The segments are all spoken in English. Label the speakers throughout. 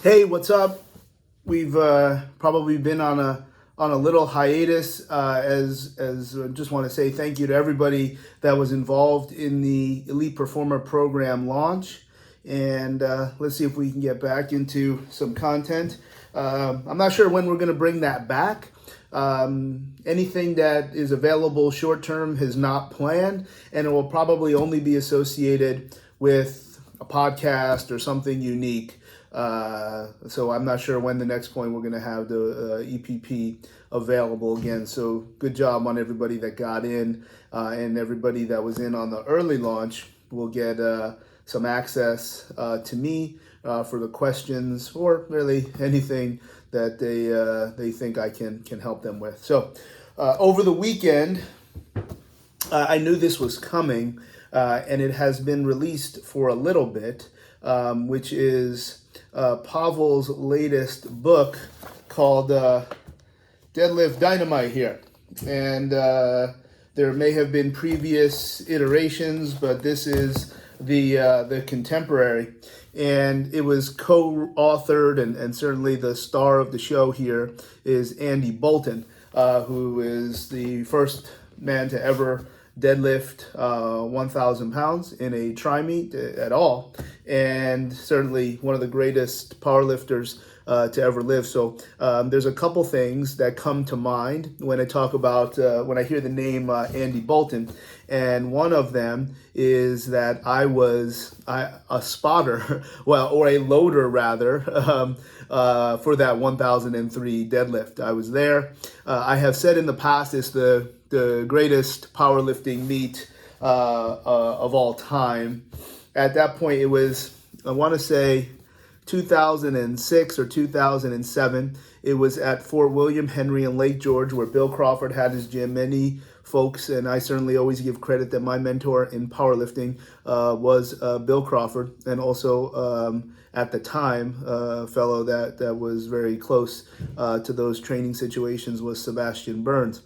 Speaker 1: Hey, what's up? We've probably been on a little hiatus. As Just want to say thank you to everybody that was involved in the Elite Performer Program launch, and let's see if we can get back into some content. I'm not sure when we're going to bring that back. Anything that is available short term is not planned, and it will probably only be associated with a podcast or something unique. So I'm not sure when the next point we're going to have the EPP available again. So good job on everybody that got in, and everybody that was in on the early launch will get some access to me for the questions or really anything that they think I can help them with. So over the weekend, I knew this was coming, and it has been released for a little bit, which is Pavel's latest book called Deadlift Dynamite here. And there may have been previous iterations, but this is the contemporary. And it was co-authored, and certainly the star of the show here is Andy Bolton, who is the first man to ever deadlift 1,000 pounds in a tri-meet at all, and certainly one of the greatest powerlifters to ever live. So there's a couple things that come to mind when I talk about, when I hear the name Andy Bolton, and one of them is that I was a spotter, or a loader rather, for that 1003 deadlift. I was there. I have said in the past it's the greatest powerlifting meet of all time. At that point, it was, I want to say, 2006 or 2007. It was at Fort William Henry in Lake George, where Bill Crawford had his gym. Many folks, and I certainly always give credit that my mentor in powerlifting was Bill Crawford, and also at the time, a fellow that was very close to those training situations was Sebastian Burns.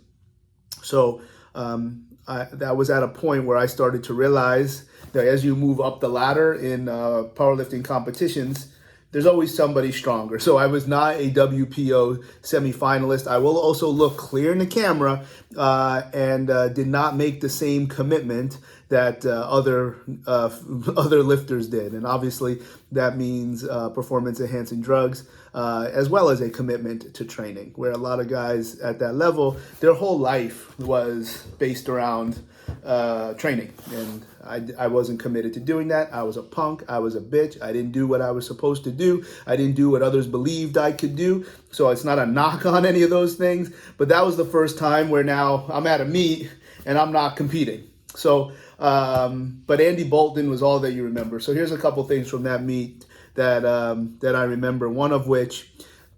Speaker 1: So that was at a point where I started to realize that as you move up the ladder in powerlifting competitions, there's always somebody stronger. So I was not a WPO semifinalist. I will also look clear in the camera and did not make the same commitment that other lifters did. And obviously that means performance enhancing drugs, as well as a commitment to training, where a lot of guys at that level, their whole life was based around training. And I wasn't committed to doing that. I was a punk. I was a bitch. I didn't do what I was supposed to do. I didn't do what others believed I could do. So it's not a knock on any of those things. But that was the first time where now I'm at a meet and I'm not competing. So, but Andy Bolton was all that you remember. So here's a couple things from that meet that I remember. One of which,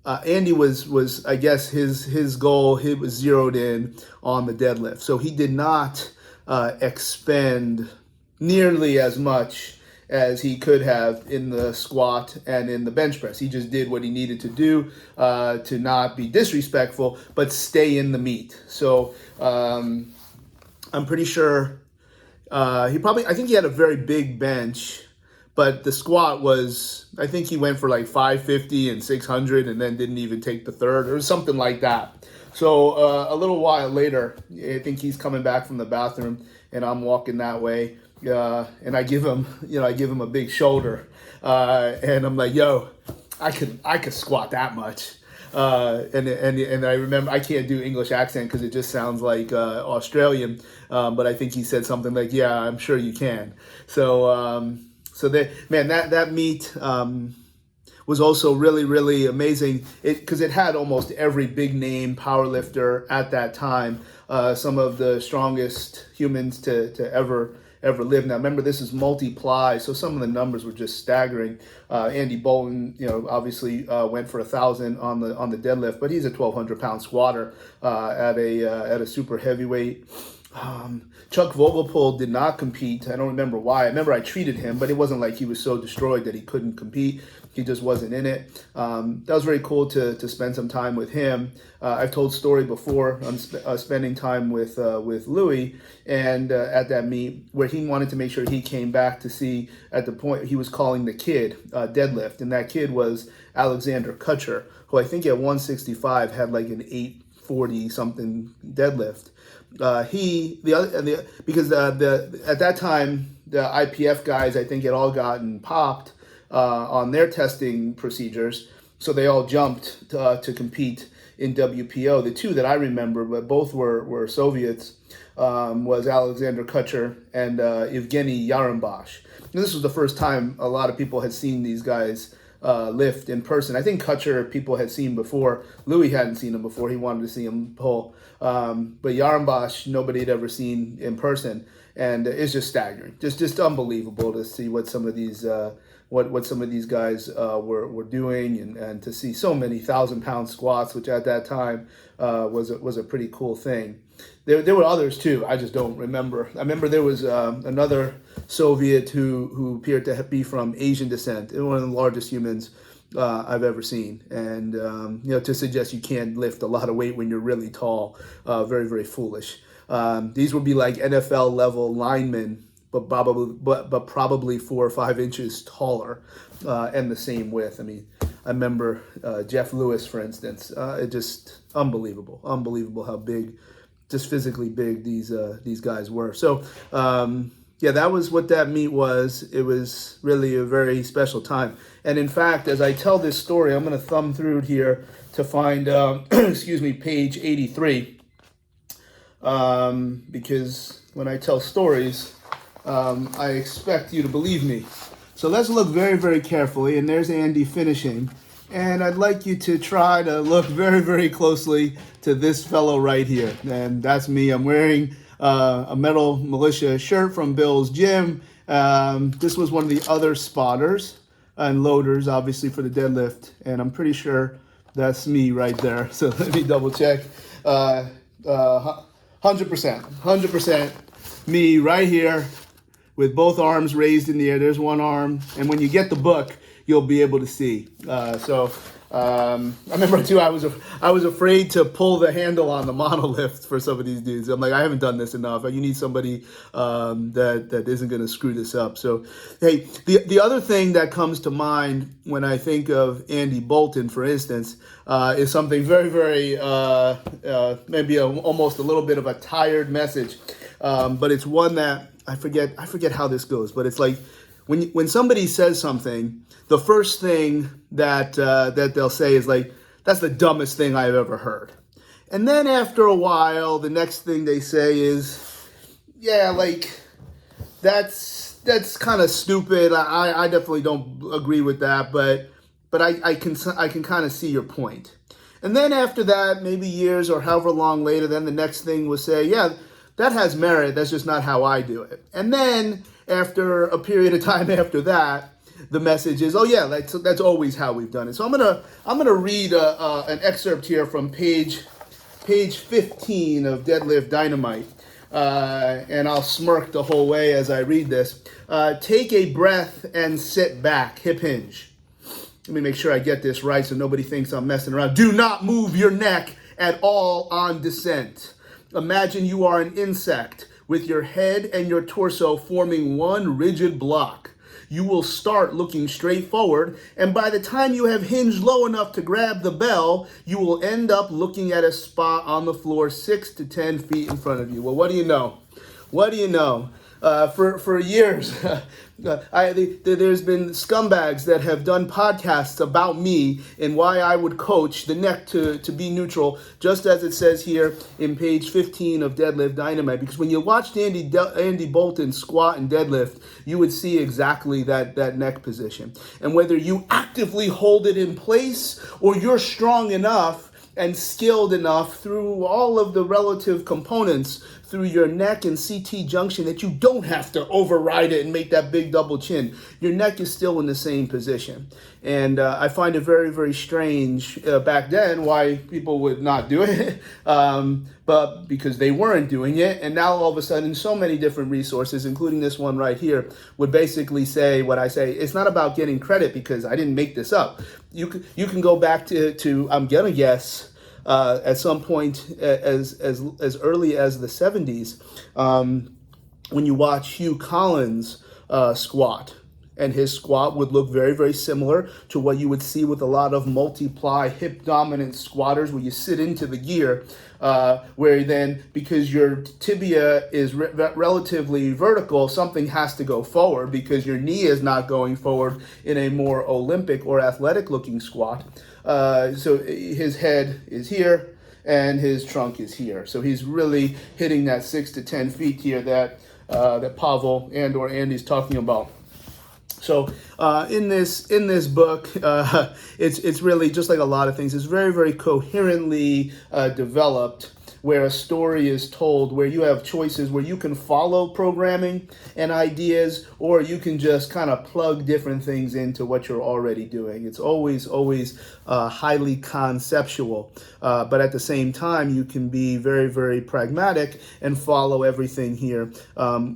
Speaker 1: Andy was I guess his goal. He was zeroed in on the deadlift. So he did not expend nearly as much as he could have in the squat and in the bench press. He just did what he needed to do to not be disrespectful, but stay in the meet. So I'm pretty sure I think he had a very big bench, but the squat was, I think he went for like 550 and 600 and then didn't even take the third or something like that. So a little while later, I think he's coming back from the bathroom and I'm walking that way. And I give him a big shoulder, and I'm like, yo, I could squat that much. And I remember, I can't do English accent because it just sounds like Australian, but I think he said something like, yeah, I'm sure you can. So that meet was also really, really amazing, because it had almost every big name powerlifter at that time, some of the strongest humans to ever live. Now, remember, this is multiply, so some of the numbers were just staggering. Andy Bolton, obviously went for 1,000 on the deadlift, but he's a 1,200 pound squatter at a super heavyweight. Chuck Vogelpohl did not compete. I don't remember why. I remember I treated him, but it wasn't like he was so destroyed that he couldn't compete. He just wasn't in it. That was very cool to spend some time with him. I've told story before on spending time with Louis, and at that meet where he wanted to make sure he came back to see at the point he was calling the kid deadlift, and that kid was Alexander Kutcher, who I think at 165 had like an 840 something deadlift. Because at that time the IPF guys I think had all gotten popped on their testing procedures, so they all jumped to compete in WPO. The two that I remember, but both were Soviets, was Alexander Kutcher and Evgeny Yarambash. And this was the first time a lot of people had seen these guys lift in person. I think Kutcher people had seen before. Louis hadn't seen him before. He wanted to see him pull. But Yarambash, nobody had ever seen in person. And it's just staggering. Just unbelievable to see what some of these what some of these guys were doing, and to see so many 1,000-pound squats, which at that time was a pretty cool thing. There were others too. I just don't remember. I remember there was another Soviet who appeared to be from Asian descent, one of the largest humans I've ever seen. And to suggest you can't lift a lot of weight when you're really tall, very, very foolish. These would be like NFL level linemen, but probably 4 or 5 inches taller, and the same width. I mean, I remember Jeff Lewis, for instance. It just unbelievable how big, just physically big these guys were. So that was what that meet was. It was really a very special time. And in fact, as I tell this story, I'm going to thumb through it here to find page 83, because when I tell stories, I expect you to believe me. So let's look very, very carefully. And there's Andy finishing. And I'd like you to try to look very, very closely to this fellow right here. And that's me. I'm wearing a Metal Militia shirt from Bill's gym. This was one of the other spotters and loaders, obviously, for the deadlift. And I'm pretty sure that's me right there. So let me double check. 100% me right here, with both arms raised in the air. There's one arm. And when you get the book, you'll be able to see. I remember too, I was afraid to pull the handle on the monolift for some of these dudes. I'm like, I haven't done this enough. You need somebody that isn't going to screw this up. So, hey, the other thing that comes to mind when I think of Andy Bolton, for instance, is something very, very maybe almost a little bit of a tired message, but it's one that I forget how this goes. But it's like when somebody says something, the first thing that they'll say is like, that's the dumbest thing I've ever heard. And then after a while, the next thing they say is, yeah, like, that's kind of stupid. I definitely don't agree with that, but I can kind of see your point. And then after that, maybe years or however long later, then the next thing will say, yeah, that has merit. That's just not how I do it. And then after a period of time after that, the message is, oh yeah, that's always how we've done it. So I'm gonna read an excerpt here from page 15 of Deadlift Dynamite, and I'll smirk the whole way as I read this. Take a breath and sit back, hip hinge. Let me make sure I get this right so nobody thinks I'm messing around. Do not move your neck at all on descent. Imagine you are an insect with your head and your torso forming one rigid block. You will start looking straight forward, and by the time you have hinged low enough to grab the bell, you will end up looking at a spot on the floor 6 to 10 feet in front of you. Well, what do you know? For years, there's been scumbags that have done podcasts about me and why I would coach the neck to be neutral, just as it says here in page 15 of Deadlift Dynamite. Because when you watched Andy Bolton squat and deadlift, you would see exactly that neck position. And whether you actively hold it in place or you're strong enough and skilled enough through all of the relative components through your neck and CT junction that you don't have to override it and make that big double chin. Your neck is still in the same position. And I find it very, very strange back then why people would not do it, but because they weren't doing it. And now all of a sudden, so many different resources, including this one right here, would basically say what I say. It's not about getting credit because I didn't make this up. You can go back to I'm going to guess, at some point as early as the 70s, when you watch Hugh Collins squat. and his squat would look very, very similar to what you would see with a lot of multiply hip dominant squatters, where you sit into the gear, where then, because your tibia is relatively vertical, something has to go forward because your knee is not going forward in a more Olympic or athletic looking squat. So his head is here and his trunk is here. So he's really hitting that 6 to 10 feet here that Pavel and or Andy's talking about. So in this book, it's really just like a lot of things. It's very, very coherently developed, where a story is told, where you have choices, where you can follow programming and ideas, or you can just kind of plug different things into what you're already doing. It's always highly conceptual, but at the same time, you can be very, very pragmatic and follow everything here,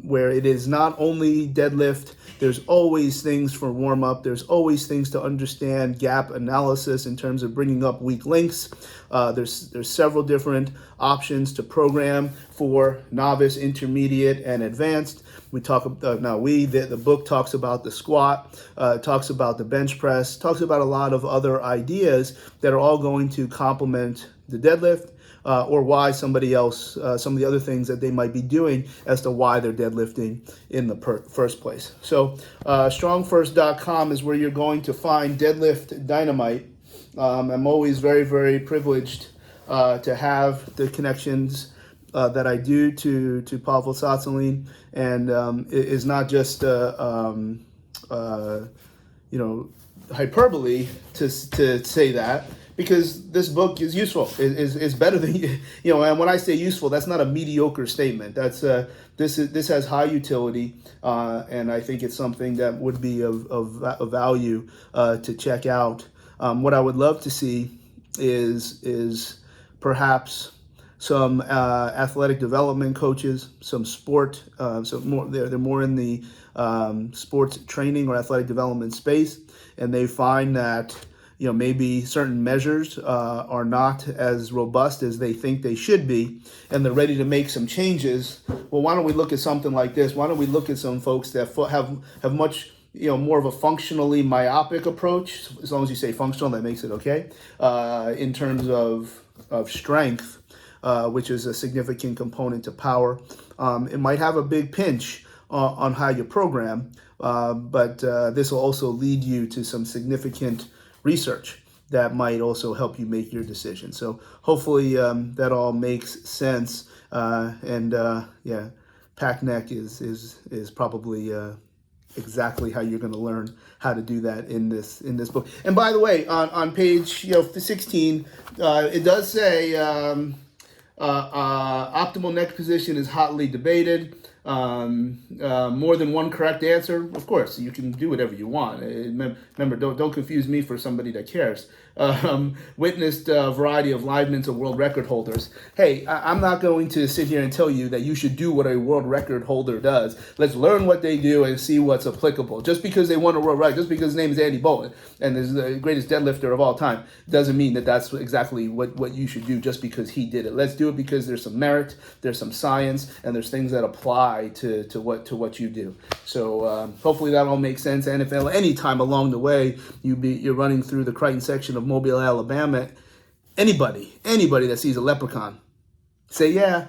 Speaker 1: where it is not only deadlift. There's always things for warm up. There's always things to understand gap analysis in terms of bringing up weak links. There's several different options to program for novice, intermediate, and advanced. We talk the book talks about the squat, talks about the bench press, talks about a lot of other ideas that are all going to complement the deadlift. Or why somebody else, some of the other things that they might be doing as to why they're deadlifting in the first place. So strongfirst.com is where you're going to find Deadlift Dynamite. I'm always very, very privileged to have the connections that I do to Pavel Tsatsouline, and it is not just hyperbole to say that, because this book is useful. Is better than, and when I say useful, that's not a mediocre statement. That's this has high utility, and I think it's something that would be of value to check out. What I would love to see is perhaps some athletic development coaches, some sport, they're more in the sports training or athletic development space, and they find that maybe certain measures are not as robust as they think they should be, and they're ready to make some changes. Well, why don't we look at something like this? Why don't we look at some folks that have much more of a functionally myopic approach? As long as you say functional, that makes it okay. In terms of strength, which is a significant component to power, it might have a big pinch on how you program, but this will also lead you to some significant research that might also help you make your decision. So hopefully that all makes sense. Pack neck is probably exactly how you're going to learn how to do that in this book. And by the way, on page 16, it does say optimal neck position is hotly debated. More than one correct answer. Of course, you can do whatever you want. Remember, don't confuse me for somebody that cares. Witnessed a variety of liveness of world record holders. Hey, I'm not going to sit here and tell you that you should do what a world record holder does. Let's learn what they do and see what's applicable. Just because they won a world record, just because his name is Andy Bowen and is the greatest deadlifter of all time, doesn't mean that that's exactly what you should do just because he did it. Let's do it because there's some merit, there's some science, and there's things that apply to what you do. So hopefully that all makes sense. And if at any time along the way you're running through the Crichton section of Mobile, Alabama, anybody that sees a leprechaun, say yeah.